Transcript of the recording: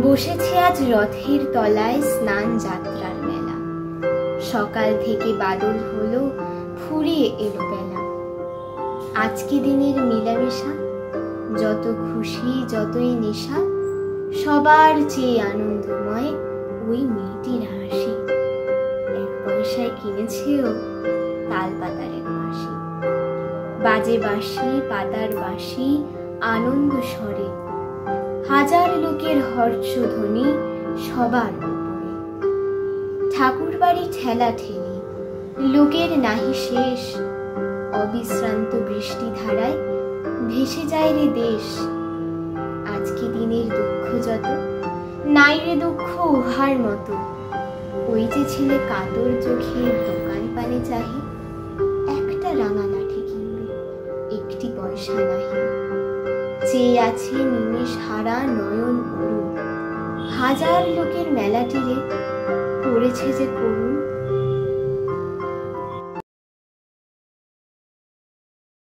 বসেছে আজ রথের তলায় স্নান যাত্রার মেলা। সকাল থেকে বাদল হলো, ফুরিয়ে এলো বেলা। আজকে দিনের মিলামেশা, যত খুশি যতই নেশা, সবার চেয়ে আনন্দময় ওই মেয়েটির হাসি। 1 পয়সায় কিনেছেও তাল পাতার এক মাসি। বাজে বাঁশি পাতার বাঁশি আনন্দ স্বরে, হাজার লোকের হর্ষধ্বনি সবার উপরে। ঠাকুর বাড়ি ঠেলা ঠেলি, লোকের নাহি শেষ। অবিশ্রান্ত বৃষ্টি ধারায় ভেসে যায় রে দেশ। আজকে দিনের দুঃখ যত, নাই রে দুঃখ উহার মতো। ওই যে ছেলে কাতর চোখে দোকান পানে চাহে, একটা রাঙা লাঠি কিনবে, 1টি পয়সা নাহি। চেয়ে আছে নিমেষ হারা নয়ন অরুণ, হাজার লোকের মেলাটিরে পড়েছে যে করুণ।